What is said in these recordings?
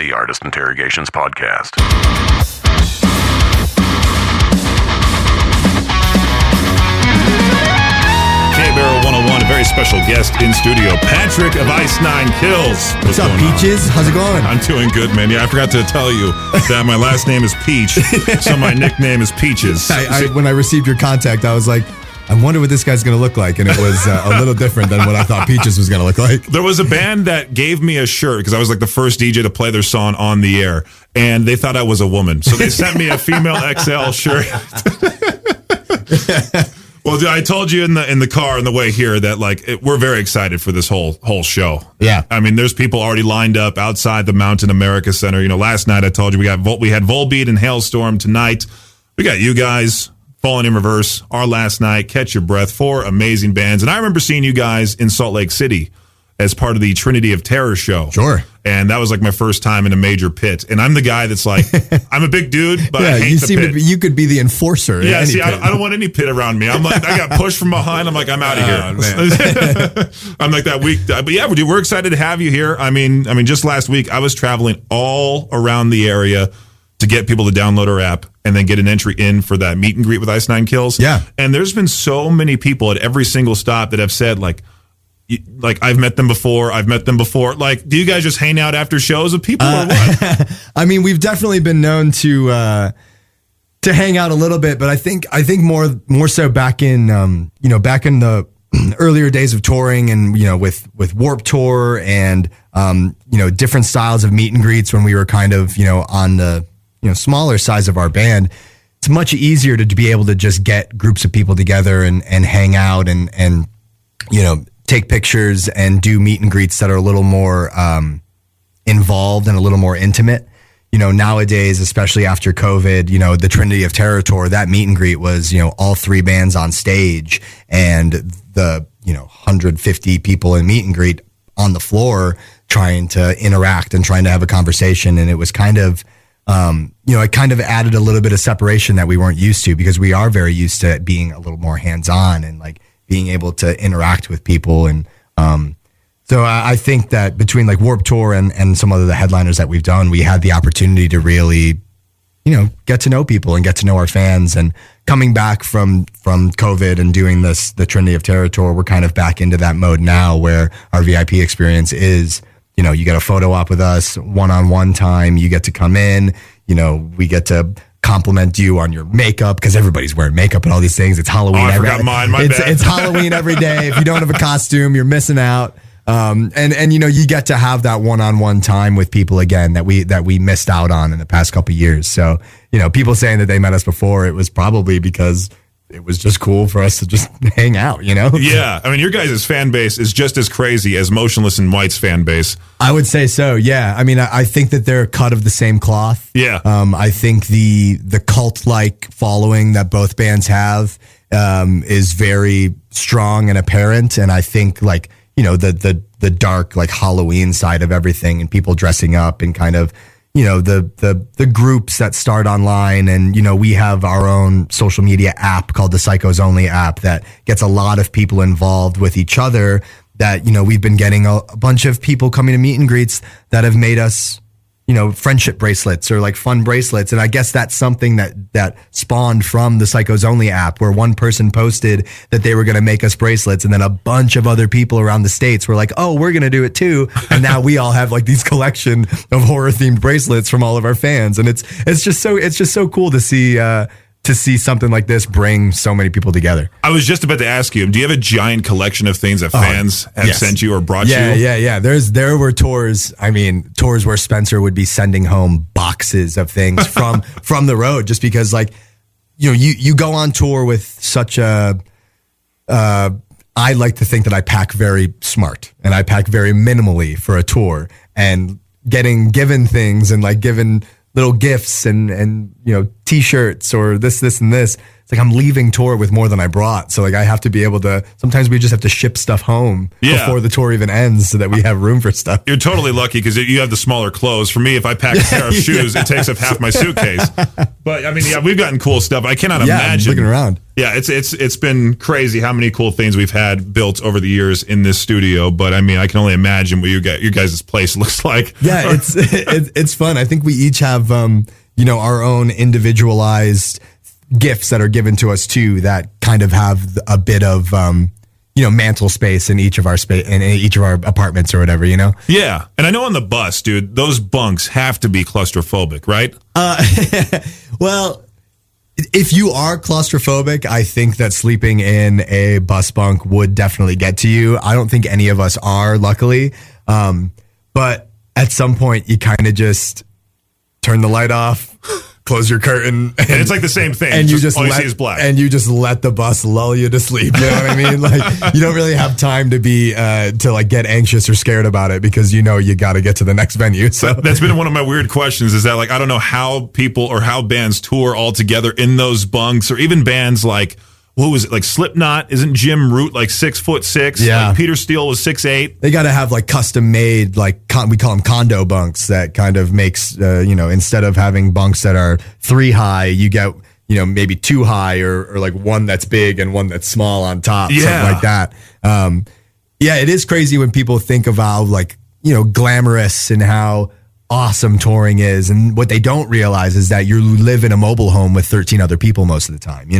the Artist Interrogations Podcast. K-Barrel 101, a very special guest in studio, Patrick of Ice 9 Kills. What's up, Peaches? How's it going? I'm doing good, man. Yeah, I forgot to tell you that my last name is Peach, so my nickname is Peaches. When I received your contact, I was like, I wonder what this guy's going to look like. And it was a little different than what I thought Peaches was going to look like. There was a band that gave me a shirt because I was like the first DJ to play their song on the air, and they thought I was a woman. So they sent me a female XL shirt. Well, dude, I told you in the car on the way here that we're very excited for this whole show. Yeah, I mean, there's people already lined up outside the Mountain America Center. You know, last night I told you we had Volbeat and Hailstorm. Tonight we got you guys, Falling in Reverse, our last night, Catch Your Breath, 4 amazing bands. And I remember seeing you guys in Salt Lake City as part of the Trinity of Terror show. Sure. And that was like my first time in a major pit. And I'm the guy that's like, I'm a big dude, but I hate the pit. You could be the enforcer. Yeah, see, I don't want any pit around me. I'm like, I got pushed from behind. I'm like, I'm out of here. I'm like that week. But yeah, dude, we're excited to have you here. I mean, just last week, I was traveling all around the area to get people to download our app and then get an entry in for that meet and greet with Ice 9 Kills. Yeah. And there's been so many people at every single stop that have said, like I've met them before. Like, do you guys just hang out after shows with people or what? I mean, we've definitely been known to hang out a little bit, but I think more so back in back in the earlier days of touring and with Warped Tour and different styles of meet and greets when we were kind of on the smaller size of our band. It's much easier to be able to just get groups of people together and hang out and take pictures and do meet and greets that are a little more involved and a little more intimate. Nowadays, especially after COVID, the Trinity of Terror tour, that meet and greet was, all 3 bands on stage and the, 150 people in meet and greet on the floor trying to interact and trying to have a conversation. And it was kind of, it kind of added a little bit of separation that we weren't used to because we are very used to being a little more hands-on and being able to interact with people. And so I think that between Warped Tour and some of the headliners that we've done, we had the opportunity to really, get to know people and get to know our fans. And coming back from COVID and doing the Trinity of Terror tour, we're kind of back into that mode now where our VIP experience is, you get a photo op with us, one-on-one time, you get to come in, we get to compliment you on your makeup because everybody's wearing makeup and all these things. It's Halloween. I forgot mine. My bad. It's Halloween every day. If you don't have a costume, you're missing out. And you get to have that one-on-one time with people again that we missed out on in the past couple of years. So, people saying that they met us before, it was probably because it was just cool for us to just hang out, Yeah. I mean, your guys' fan base is just as crazy as Motionless in White's fan base. I would say so, yeah. I mean, I think that they're cut of the same cloth. Yeah. I think the cult-like following that both bands have is very strong and apparent. And I think, the dark, Halloween side of everything and people dressing up and kind of, the groups that start online and, we have our own social media app called the Psychos Only app that gets a lot of people involved with each other that, we've been getting a bunch of people coming to meet and greets that have made us, friendship bracelets or fun bracelets. And I guess that's something that spawned from the Psychos Only app where one person posted that they were going to make us bracelets. And then a bunch of other people around the States were like, oh, we're going to do it too. And now we all have these collection of horror themed bracelets from all of our fans. And it's just so cool to see something like this bring so many people together. I was just about to ask you, do you have a giant collection of things that fans have sent you or brought you? Yeah. There were tours where Spencer would be sending home boxes of things from the road just because you go on tour with such a, I like to think that I pack very smart and I pack very minimally for a tour and getting given things and given little gifts and t-shirts or this and this. It's like I'm leaving tour with more than I brought. So like I have to be able to, sometimes we just have to ship stuff home before the tour even ends so that we have room for stuff. You're totally lucky because you have the smaller clothes. For me, if I pack a pair of shoes, it takes up half my suitcase. But I mean, yeah, we've gotten cool stuff. I cannot imagine. Looking around. Yeah, it's been crazy how many cool things we've had built over the years in this studio. But I mean, I can only imagine what your guys' place looks like. Yeah, it's fun. I think we each have our own individualized gifts that are given to us too, that kind of have a bit of mantle space in each of our apartments or whatever, Yeah, and I know on the bus, dude, those bunks have to be claustrophobic, right? Well, if you are claustrophobic, I think that sleeping in a bus bunk would definitely get to you. I don't think any of us are, luckily. But at some point, you kind of just turn the light off, close your curtain, and it's like the same thing. And you just all you see is black. And you just let the bus lull you to sleep. You know what I mean? Like you don't really have time to be to get anxious or scared about it because you got to get to the next venue. So that's been one of my weird questions. Is that I don't know how people or how bands tour all together in those bunks, or even bands like. What was it, like Slipknot? Isn't Jim Root 6'6"? Yeah. Like Peter Steele was 6'8". They got to have custom made, we call them condo bunks that kind of makes, instead of having bunks that are 3 high, you get, maybe 2 high or one that's big and one that's small on top, something like that. Yeah, it is crazy when people think of how glamorous and how awesome touring is. And what they don't realize is that you live in a mobile home with 13 other people most of the time,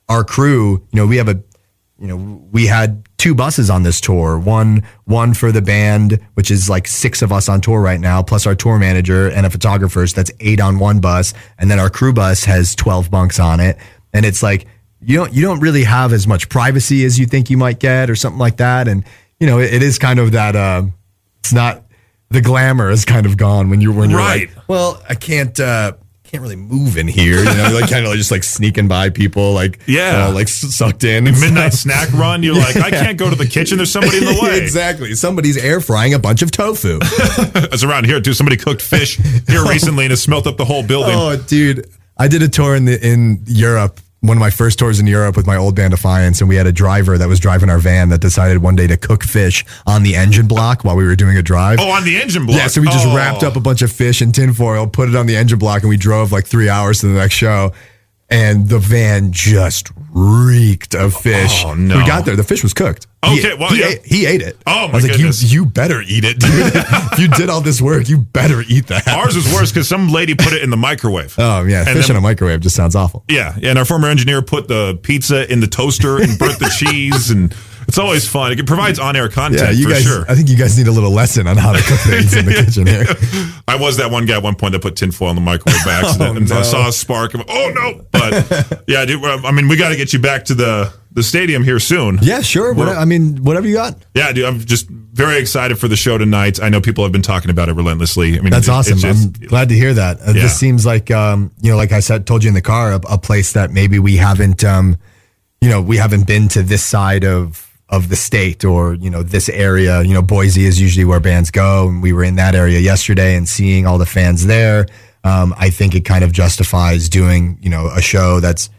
our crew, we had 2 buses on this tour. One for the band, which is 6 of us on tour right now, plus our tour manager and a photographer. So that's 8 on one bus. And then our crew bus has 12 bunks on it. And it's you don't really have as much privacy as you think you might get or something like that. And, it is kind of that, it's not, the glamour is kind of gone when you're right. Well, I can't really move in here, kind of just sneaking by people, sucked in. Midnight snack run. You're I can't go to the kitchen. There's somebody in the way. Exactly. Somebody's air frying a bunch of tofu. It's around here too. Somebody cooked fish here recently and it smelt up the whole building. Oh, dude. I did a tour in Europe. One of my first tours in Europe with my old band Defiance, and we had a driver that was driving our van that decided one day to cook fish on the engine block while we were doing a drive. Oh, on the engine block? Yeah, so we just wrapped up a bunch of fish in tinfoil, put it on the engine block, and we drove 3 hours to the next show. And the van just reeked of fish. Oh, no. We got there. The fish was cooked. Okay, he ate it. Oh, my I was goodness. you better eat it, dude. If you did all this work, you better eat that. Ours was worse because some lady put it in the microwave. Oh, yeah. Fish in a microwave just sounds awful. Yeah. And our former engineer put the pizza in the toaster and burnt the cheese. And it's always fun. It provides on-air content for sure. I think you guys need a little lesson on how to cook things in the kitchen here. I was that one guy at one point that put tinfoil in the microwave by accident. And I saw a spark. Oh, no. But, yeah, dude, we got to get you back to the stadium here soon. Yeah, sure. Whatever you got. Yeah, dude, I'm just very excited for the show tonight. I know people have been talking about it relentlessly. That's awesome. I'm glad to hear that. This seems like, like I told you in the car, a place that maybe we haven't, we haven't been to this side of the state or, this area. Boise is usually where bands go. And we were in that area yesterday and seeing all the fans there. I think it kind of justifies doing, a show that's,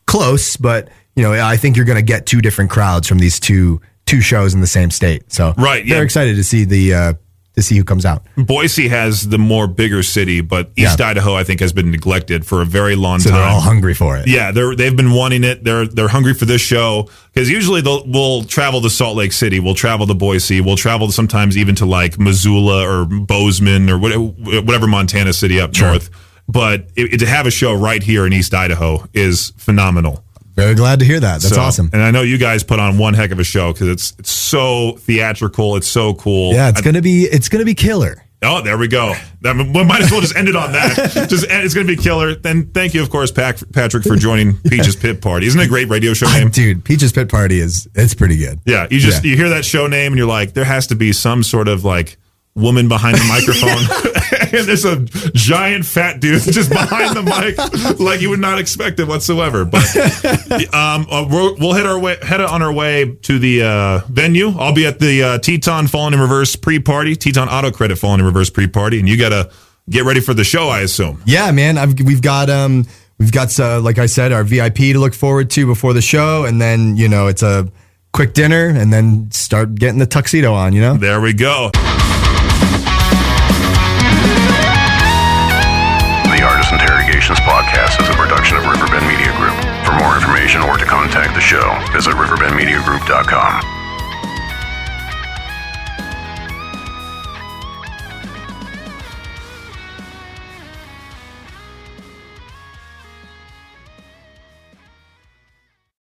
close, but I think you're going to get 2 different crowds from these two shows in the same state. So right, yeah. They're excited to see to see who comes out. Boise has the more bigger city, but East Idaho, I think, has been neglected for a very long time. So they're all hungry for it. Yeah, they've been wanting it. They're hungry for this show because usually we'll travel to Salt Lake City, we'll travel to Boise, we'll travel sometimes even to Missoula or Bozeman or whatever Montana city up north. But to have a show right here in East Idaho is phenomenal. Very glad to hear that. That's awesome. And I know you guys put on one heck of a show because it's so theatrical. It's so cool. Yeah, it's gonna be killer. Oh, there we go. We might as well just end it on that. It's going to be killer. Then thank you, of course, Patrick, for joining Peach's Pit Party. Isn't it a great radio show name? Dude, Peach's Pit Party it's pretty good. Yeah, you hear that show name and you're like, there has to be some sort of woman behind the microphone. And there's a giant fat dude just behind the mic, like you would not expect it whatsoever. But we'll head on our way to the venue. I'll be at the Teton Fallen in Reverse pre-party, Teton Auto Credit Fallen in Reverse pre-party, and you gotta get ready for the show, I assume. Yeah, man. We've got We've got, like I said, our VIP to look forward to before the show. And then, it's a quick dinner and then start getting the tuxedo on, There we go. The Artist Interrogations podcast is a production of Riverbend Media Group. For more information or to contact the show, visit riverbendmediagroup.com.